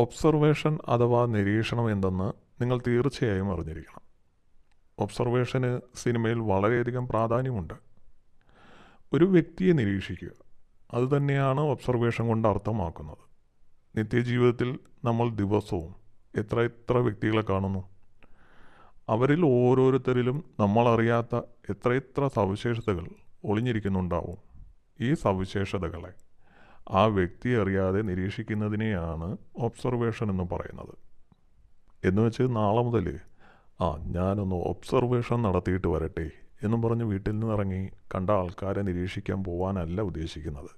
Observation അഥവാ നിരീക്ഷണം എന്തെന്ന് നിങ്ങൾ തീർച്ചയായും അറിഞ്ഞിരിക്കണം. ഒബ്സർവേഷന് സിനിമയിൽ വളരെയധികം പ്രാധാന്യമുണ്ട്. ഒരു വ്യക്തിയെ നിരീക്ഷിക്കുക, അതുതന്നെയാണ് ഒബ്സർവേഷൻ കൊണ്ട് അർത്ഥമാക്കുന്നത്. നിത്യജീവിതത്തിൽ നമ്മൾ ദിവസവും എത്ര വ്യക്തികളെ കാണുന്നു. അവരിൽ ഓരോരുത്തരിലും നമ്മളറിയാത്ത എത്ര സവിശേഷതകൾ ഒളിഞ്ഞിരിക്കുന്നുണ്ടാവും. ഈ സവിശേഷതകളെ ആ വ്യക്തി അറിയാതെ നിരീക്ഷിക്കുന്നതിനെയാണ് ഒബ്സർവേഷൻ എന്ന് പറയുന്നത്. എന്നുവെച്ച് നാളെ മുതൽ ഞാനൊന്ന് ഒബ്സർവേഷൻ നടത്തിയിട്ട് വരട്ടെ എന്നും പറഞ്ഞ് വീട്ടിൽ നിന്നിറങ്ങി കണ്ട ആൾക്കാരെ നിരീക്ഷിക്കാൻ പോകാനല്ല ഉദ്ദേശിക്കുന്നത്.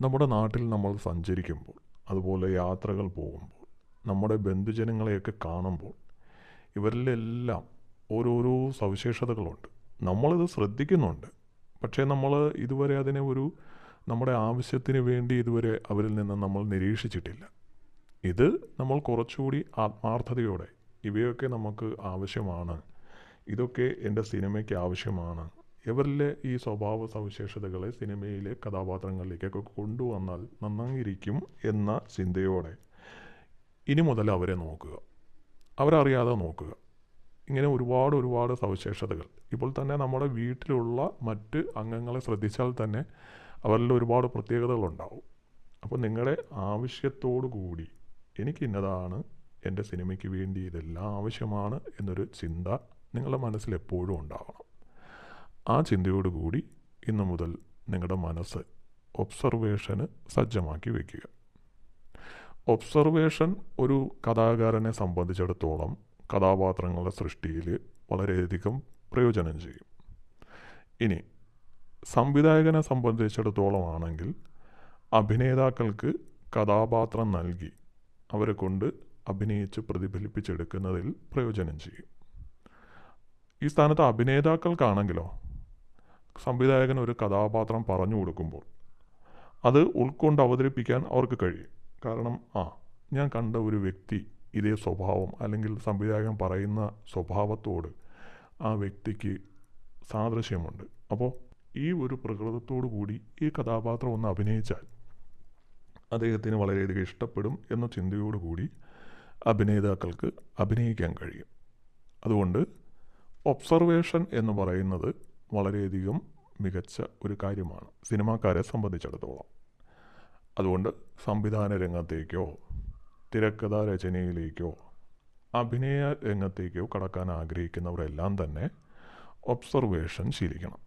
നമ്മുടെ നാട്ടിൽ നമ്മൾ സഞ്ചരിക്കുമ്പോൾ, അതുപോലെ യാത്രകൾ പോകുമ്പോൾ, നമ്മുടെ ബന്ധുജനങ്ങളെയൊക്കെ കാണുമ്പോൾ ഇവരിലെല്ലാം ഓരോരോ സവിശേഷതകളുണ്ട്. നമ്മളിത് ശ്രദ്ധിക്കുന്നുണ്ട്, പക്ഷേ നമ്മൾ ഇതുവരെ അതിനെ നമ്മുടെ ആവശ്യത്തിന് വേണ്ടി ഇതുവരെ അവരിൽ നിന്ന് നമ്മൾ നിരീക്ഷിച്ചിട്ടില്ല. ഇത് നമ്മൾ കുറച്ചുകൂടി ആത്മാർത്ഥതയോടെ ഇവയൊക്കെ നമുക്ക് ആവശ്യമാണ്, ഇതൊക്കെ എൻ്റെ സിനിമയ്ക്ക് ആവശ്യമാണ്, ഇവരിലെ ഈ സ്വഭാവ സവിശേഷതകളെ സിനിമയിലെ കഥാപാത്രങ്ങളിലേക്കൊക്കെ കൊണ്ടുവന്നാൽ നന്നായിരിക്കും എന്ന ചിന്തയോടെ ഇനി മുതൽ അവരെ നോക്കുക, അവരറിയാതെ നോക്കുക. ഇങ്ങനെ ഒരുപാട് സവിശേഷതകൾ ഇപ്പോൾ തന്നെ നമ്മുടെ വീട്ടിലുള്ള മറ്റ് അംഗങ്ങളെ ശ്രദ്ധിച്ചാൽ തന്നെ അവരിൽ ഒരുപാട് പ്രത്യേകതകളുണ്ടാവും. അപ്പോൾ നിങ്ങളുടെ ആവശ്യത്തോടു കൂടി എനിക്ക് ഇന്നതാണ്, എൻ്റെ സിനിമയ്ക്ക് വേണ്ടി ഇതെല്ലാം ആവശ്യമാണ് എന്നൊരു ചിന്ത നിങ്ങളുടെ മനസ്സിൽ എപ്പോഴും ഉണ്ടാവണം. ആ ചിന്തയോടുകൂടി ഇന്നു മുതൽ നിങ്ങളുടെ മനസ്സ് ഒബ്സർവേഷന് സജ്ജമാക്കി വയ്ക്കുക. ഒബ്സർവേഷൻ ഒരു കഥാകാരനെ സംബന്ധിച്ചിടത്തോളം കഥാപാത്രങ്ങളുടെ സൃഷ്ടിയിൽ വളരെയധികം പ്രയോജനം ചെയ്യും. ഇനി സംവിധായകനെ സംബന്ധിച്ചിടത്തോളം ആണെങ്കിൽ അഭിനേതാക്കൾക്ക് കഥാപാത്രം നൽകി അവരെ കൊണ്ട് അഭിനയിച്ച് പ്രതിഫലിപ്പിച്ചെടുക്കുന്നതിൽ പ്രയോജനം ചെയ്യും. ഈ സ്ഥാനത്ത് അഭിനേതാക്കൾക്കാണെങ്കിലോ സംവിധായകൻ ഒരു കഥാപാത്രം പറഞ്ഞു കൊടുക്കുമ്പോൾ അത് ഉൾക്കൊണ്ട് അവതരിപ്പിക്കാൻ അവർക്ക് കഴിയും. കാരണം ഞാൻ കണ്ട ഒരു വ്യക്തി ഇതേ സ്വഭാവം അല്ലെങ്കിൽ സംവിധായകൻ പറയുന്ന സ്വഭാവത്തോട് ആ വ്യക്തിക്ക് സാദൃശ്യമുണ്ട്. അപ്പോൾ ഈ ഒരു പ്രകൃതത്തോടു കൂടി ഈ കഥാപാത്രം ഒന്ന് അഭിനയിച്ചാൽ അദ്ദേഹത്തിന് വളരെയധികം ഇഷ്ടപ്പെടും എന്ന ചിന്തയോടുകൂടി അഭിനേതാക്കൾക്ക് അഭിനയിക്കാൻ കഴിയും. അതുകൊണ്ട് ഒബ്സർവേഷൻ എന്ന് പറയുന്നത് വളരെയധികം മികച്ച ഒരു കാര്യമാണ് സിനിമാക്കാരെ സംബന്ധിച്ചിടത്തോളം. അതുകൊണ്ട് സംവിധാന രംഗത്തേക്കോ തിരക്കഥാ രചനയിലേക്കോ അഭിനയ രംഗത്തേക്കോ കടക്കാൻ ആഗ്രഹിക്കുന്നവരെല്ലാം തന്നെ ഒബ്സർവേഷൻ ശീലിക്കണം.